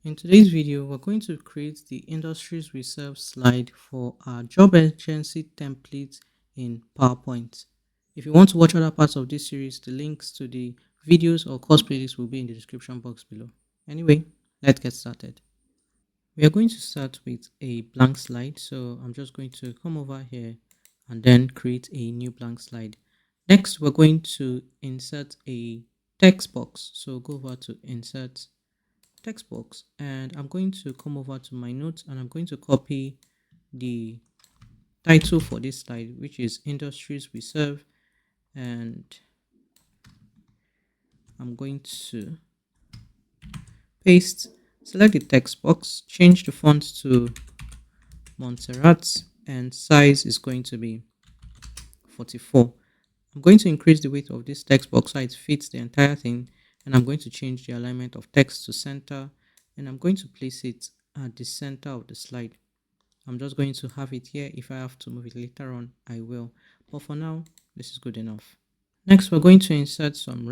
In today's video, we're going to create the industries we serve slide for our job agency template in PowerPoint. If you want to watch other parts of this series, the links to the videos or course playlists will be in the description box below. Anyway, let's get started. We are going to start with a blank slide. So I'm just going to come over here and then create a new blank slide. Next, we're going to insert a text box. So go over to insert text box and I'm going to come over to my notes and I'm going to copy the title for this slide, which is industries we serve, and I'm going to paste, select the text box, change the font to Montserrat, and size is going to be 44. I'm going to increase the width of this text box so it fits the entire thing, and I'm going to change the alignment of text to center, and I'm going to place it at the center of the slide. I'm just going to have it here. If I have to move it later on, I will. But for now, this is good enough. Next, we're going to insert some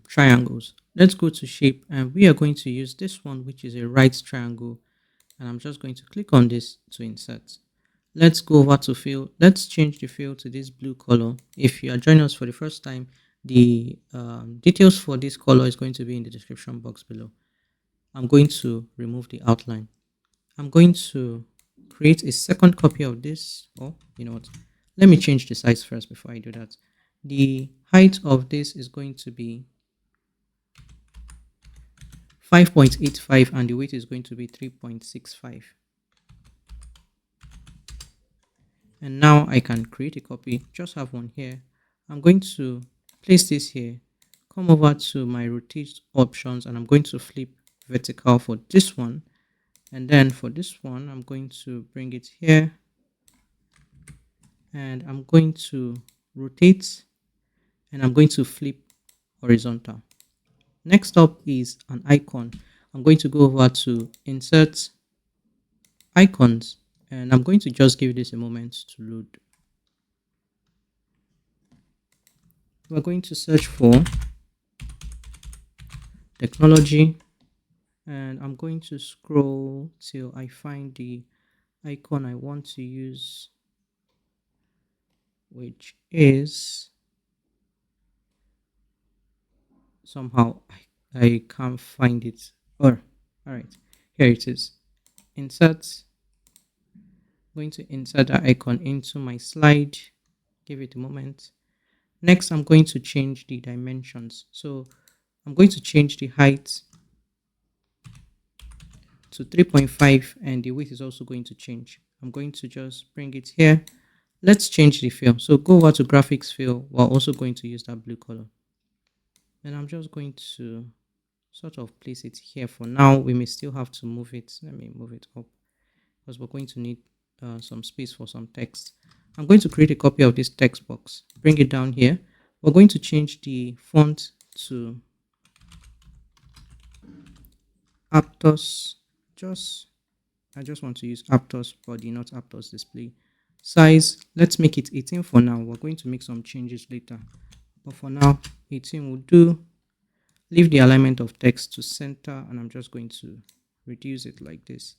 triangles. Let's go to shape, and we are going to use this one, which is a right triangle. And I'm just going to click on this to insert. Let's go over to fill. Let's change the fill to this blue color. If you are joining us for the first time, the details for this color is going to be in the description box below. I'm going to remove the outline. I'm going to create a second copy of this. Oh, you know what? Let me change the size first before I do that. The height of this is going to be 5.85 and the weight is going to be 3.65. And now I can create a copy, just have one here. I'm going to place this here, come over to my rotate options, and I'm going to flip vertical for this one. And then for this one, I'm going to bring it here and I'm going to rotate and I'm going to flip horizontal. Next up is an icon. I'm going to go over to insert icons and I'm going to just give this a moment to load. We're going to search for technology and I'm going to scroll till I find the icon I want to use, which is somehow I can't find it. Or all right, here it is. Insert. I'm going to insert that icon into my slide. Give it a moment. Next, I'm going to change the dimensions. So I'm going to change the height to 3.5 and the width is also going to change. I'm going to just bring it here. Let's change the fill. So go over to graphics fill. We're also going to use that blue color. And I'm just going to sort of place it here for now. We may still have to move it. Let me move it up because we're going to need some space for some text. I'm going to create a copy of this text box, bring it down here. We're going to change the font to Aptos. I just want to use Aptos body, not Aptos display. Size, let's make it 18 for now. We're going to make some changes later. But for now, 18 will do. Leave the alignment of text to center and I'm just going to reduce it like this.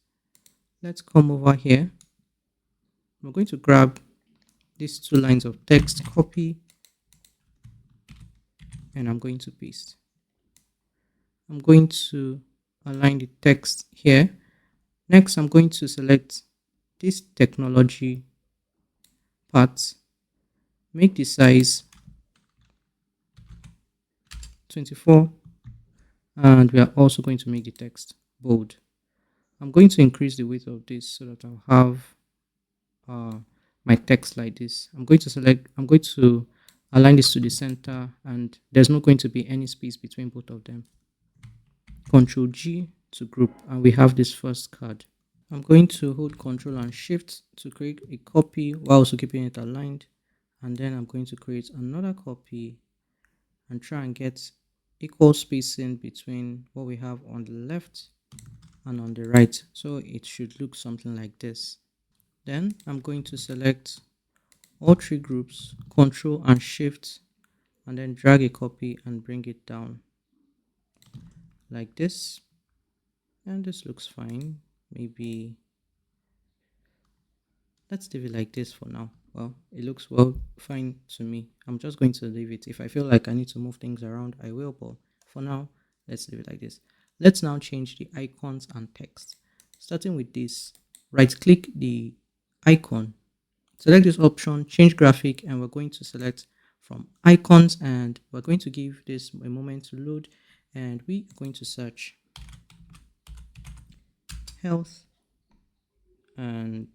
Let's come over here. We're going to grab these two lines of text, copy, and I'm going to paste. I'm going to align the text here. Next, I'm going to select this technology part, make the size 24, and we are also going to make the text bold. I'm going to increase the width of this so that I'll have my text like this. I'm going to align this to the center and there's not going to be any space between both of them. Control G to group and we have this first card. I'm going to hold Control and Shift to create a copy while also keeping it aligned, and then I'm going to create another copy and try and get equal spacing between what we have on the left and on the right, so it should look something like this. Then I'm going to select all three groups, Control and Shift, and then drag a copy and bring it down like this. And this looks fine. Maybe let's leave it like this for now. Well, it looks well fine to me. I'm just going to leave it. If I feel like I need to move things around, I will. But for now, let's leave it like this. Let's now change the icons and text. Starting with this, right click the icon, select this option, change graphic, and we're going to select from icons, and we're going to give this a moment to load, and we are going to search health, and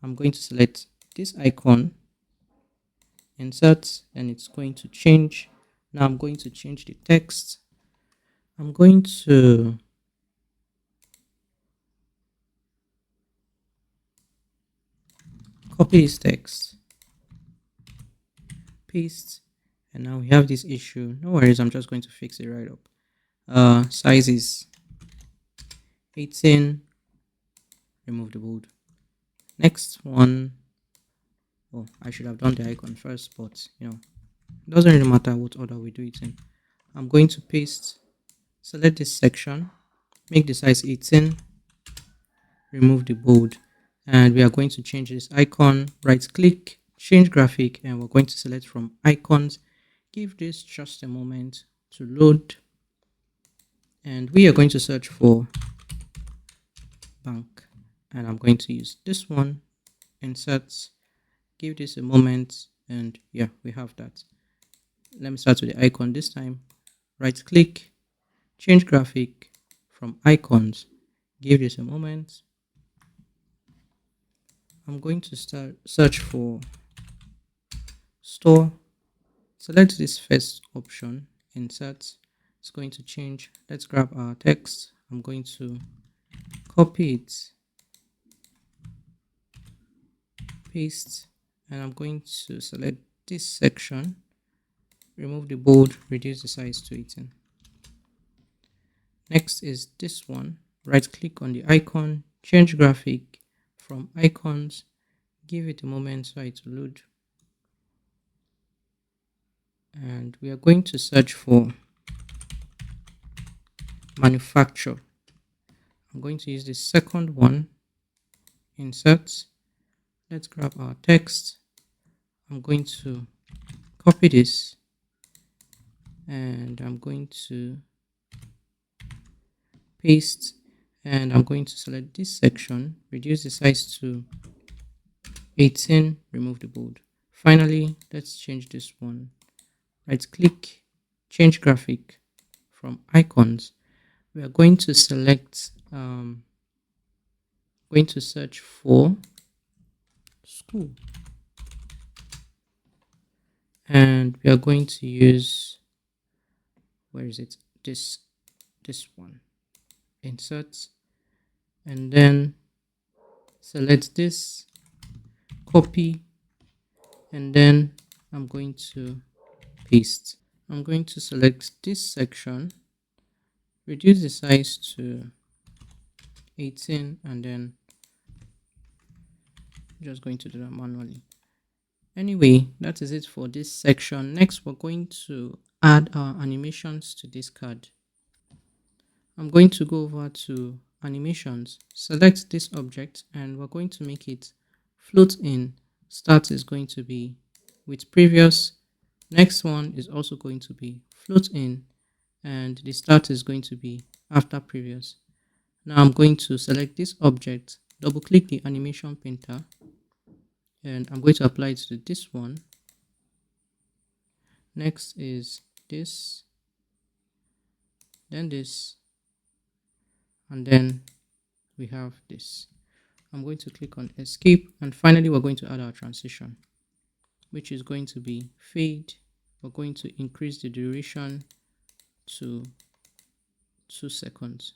I'm going to select this icon, insert, and it's going to change. Now I'm going to change the text. I'm going to copy this text, paste, and now we have this issue. No worries, I'm just going to fix it right up. Size is 18, remove the bold. Next one, oh, I should have done the icon first, but it doesn't really matter what order we do it in. I'm going to paste, select this section, make the size 18, remove the bold, and we are going to change this icon. Right click, change graphic, and we're going to select from icons. Give this just a moment to load, and we are going to search for bank, and I'm going to use this one. Insert, give this a moment, and yeah, we have that. Let me start with the icon this time. Right click, change graphic, from icons, give this a moment. I'm going to start search for store, select this first option, insert. It's going to change. Let's grab our text. I'm going to copy it, paste, and I'm going to select this section, remove the bold, reduce the size to 18. Next is this one. Right click on the icon, change graphic, from icons, give it a moment so it will load, and we are going to search for manufacture. I'm going to use the second one, insert. Let's grab our text. I'm going to copy this, and I'm going to paste, and I'm going to select this section, reduce the size to 18, remove the bold. Finally, let's change this one. Right click, change graphic, from icons. We are going to select going to search for school, and we are going to use, where is it, this one, insert, and then select this, copy, and then I'm going to paste. I'm going to select this section, reduce the size to 18, and then I'm just going to do that manually. Anyway, that is it for this section. Next, we're going to add our animations to this card. I'm going to go over to animations, select this object, and we're going to make it float in. Start is going to be with previous. Next one is also going to be float in, and the start is going to be after previous. Now I'm going to select this object, double click the animation painter, and I'm going to apply it to this one. Next is this, then this, and then we have this. I'm going to click on escape, and finally we're going to add our transition, which is going to be fade. We're going to increase the duration to 2 seconds.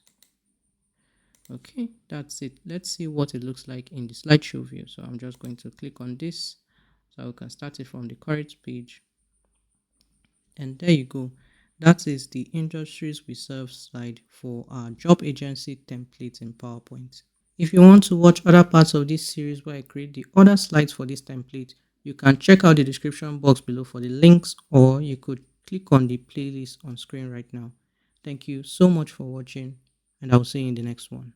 Okay, that's it. Let's see what it looks like in the slideshow view. So I'm just going to click on this so we can start it from the correct page. And there you go. That is the industries we serve slide for our job agency template in PowerPoint. If you want to watch other parts of this series where I create the other slides for this template, you can check out the description box below for the links, or you could click on the playlist on screen right now. Thank you so much for watching, and I'll see you in the next one.